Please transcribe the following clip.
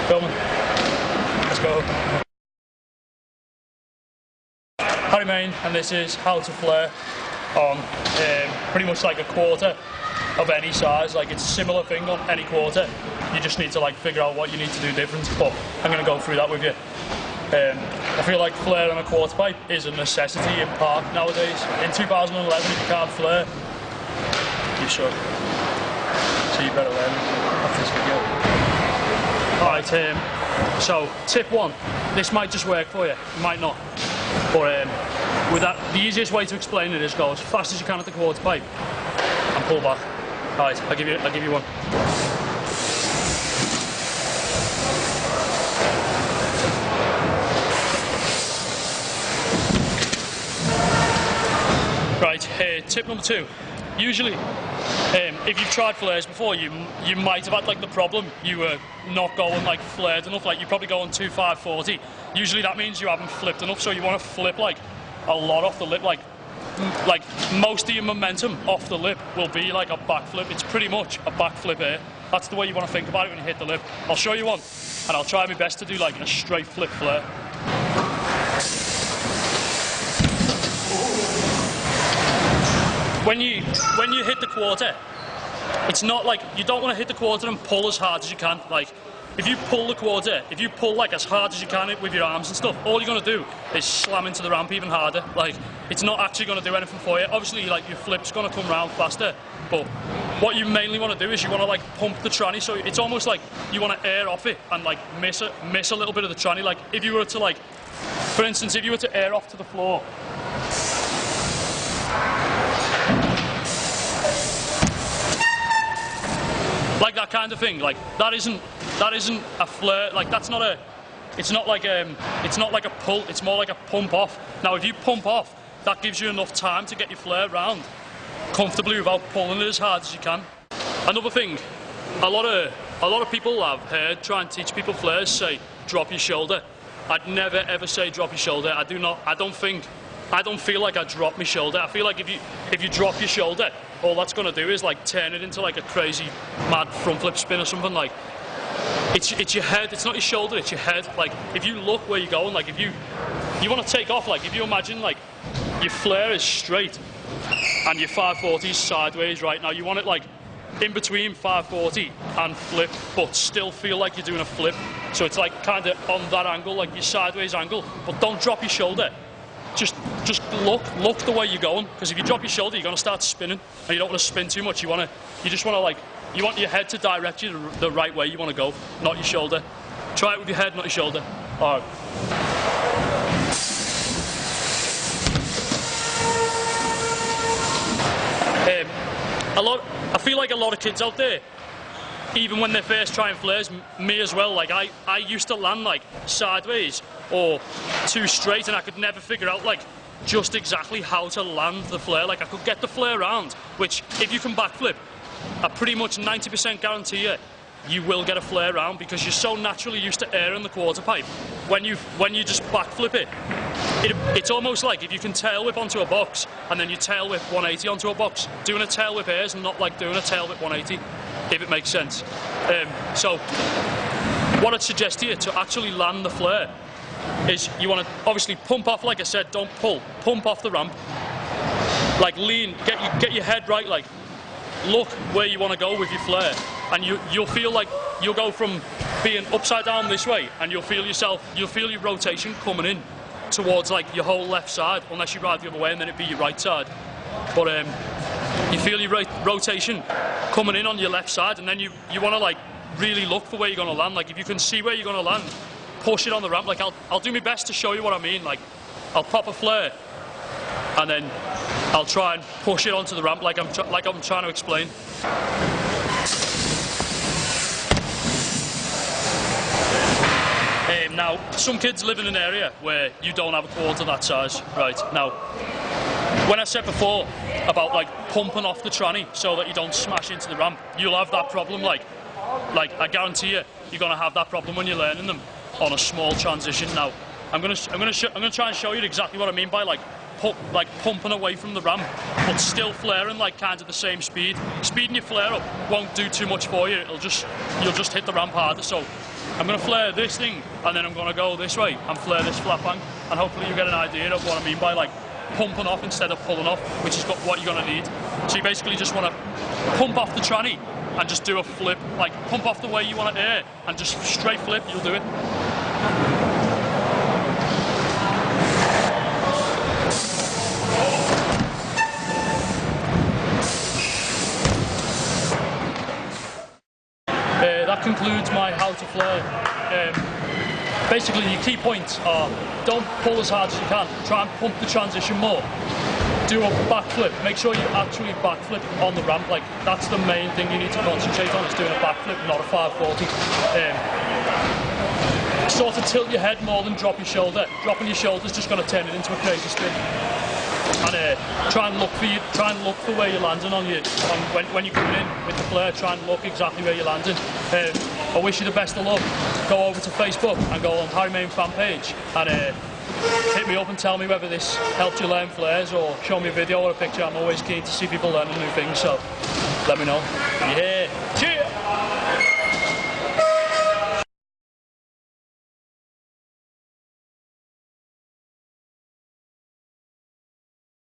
Filming. Let's go. Harry Main, and this is how to flare on pretty much like a quarter of any size. Like, it's a similar thing on any quarter. You just need to like figure out what you need to do different, but I'm going to go through that with you. I feel like flare on a quarter pipe is a necessity in park nowadays. In 2011, if you can't flare, you should. So you better learn after this video. Alright, so tip one. This might just work for you, it might not. But with that, the easiest way to explain it is go as fast as you can at the quarter pipe and pull back. Alright, I'll give you one. Right, tip number two. Usually, if you've tried flares before, you might have had like the problem you were not going like flared enough. Like, you're probably going 2.540. Usually that means you haven't flipped enough, so you want to flip like a lot off the lip. Like most of your momentum off the lip will be like a backflip. It's pretty much a backflip here. That's the way you want to think about it when you hit the lip. I'll show you one, and I'll try my best to do like a straight flip flare. When you hit the quarter, it's not like, you don't want to hit the quarter and pull as hard as you can. Like, if you pull the quarter, if you pull like as hard as you can with your arms and stuff, all you're going to do is slam into the ramp even harder. Like, it's not actually going to do anything for you. Obviously, like, your flip's going to come round faster, but what you mainly want to do is you want to like pump the tranny, so it's almost like you want to air off it and like miss a little bit of the tranny. Like, if you were to like, for instance, if you were to air off to the floor, like that kind of thing, like that isn't a flare. Like, that's not a, it's not like a pull, it's more like a pump off. Now, if you pump off, that gives you enough time to get your flare round comfortably without pulling it as hard as you can. Another thing, a lot of people I've heard try and teach people flares say drop your shoulder. I'd never ever say drop your shoulder. I don't feel like I drop my shoulder. I feel like if you drop your shoulder, all that's going to do is like turn it into like a crazy mad front flip spin or something. Like, it's your head, it's not your shoulder, it's your head. Like, if you look where you're going, like if you want to take off, like if you imagine like your flare is straight and your 540 is sideways right now, you want it like in between 540 and flip, but still feel like you're doing a flip. So it's like kind of on that angle, like your sideways angle, but don't drop your shoulder. Just look the way you're going, because if you drop your shoulder, you're going to start spinning, and you don't want to spin too much. You want your head to direct you the right way you want to go, not your shoulder. Try it with your head, not your shoulder. All right. I feel like a lot of kids out there, even when they're first trying flares, me as well, like I used to land like sideways or too straight, and I could never figure out like just exactly how to land the flare. Like, I could get the flare round, which if you can backflip, I pretty much 90% guarantee you will get a flare round, because you're so naturally used to air in the quarter pipe. When you just backflip it, it's almost like if you can tail whip onto a box and then you tail whip 180 onto a box. Doing a tail whip here is not like doing a tail whip 180, if it makes sense. So what I'd suggest here to actually land the flare is you want to obviously pump off, like I said, don't pull, pump off the ramp, like lean, get your head right, like look where you want to go with your flare, and you'll feel like you'll go from being upside down this way, and you'll feel your rotation coming in towards like your whole left side, unless you ride the other way and then it'd be your right side. But you feel your rotation coming in on your left side, and then you want to like really look for where you're going to land. Like, if you can see where you're going to land, push it on the ramp. Like, I'll do my best to show you what I mean. Like, I'll pop a flare and then I'll try and push it onto the ramp like I'm trying to explain. Now, some kids live in an area where you don't have a quarter that size, right? Now, when I said before about like pumping off the tranny so that you don't smash into the ramp, you'll have that problem. Like I guarantee you're gonna have that problem when you're learning them on a small transition. Now, I'm gonna try and show you exactly what I mean by like pumping away from the ramp, but still flaring like kind of the same speed. Speeding your flare up won't do too much for you. You'll just hit the ramp harder. So I'm going to flare this thing, and then I'm going to go this way and flare this flat bank, and hopefully you get an idea of what I mean by like pumping off instead of pulling off, which is what you're going to need. So you basically just want to pump off the tranny and just do a flip, like pump off the way you want it air, and just straight flip, you'll do it. That concludes my how to flare. Basically, your key points are: don't pull as hard as you can. Try and pump the transition more. Do a backflip. Make sure you actually backflip on the ramp. Like that's the main thing you need to concentrate on, is doing a backflip, not a 540. Sort of tilt your head more than drop your shoulder. Dropping your shoulder is just going to turn it into a crazy spin. And try and look for where you're landing when you're coming in with the flare. Try and look exactly where you're landing. I wish you the best of luck. Go over to Facebook and go on Harry Main fan page and hit me up and tell me whether this helped you learn flares, or show me a video or a picture. I'm always keen to see people learning new things, so let me know. Yeah.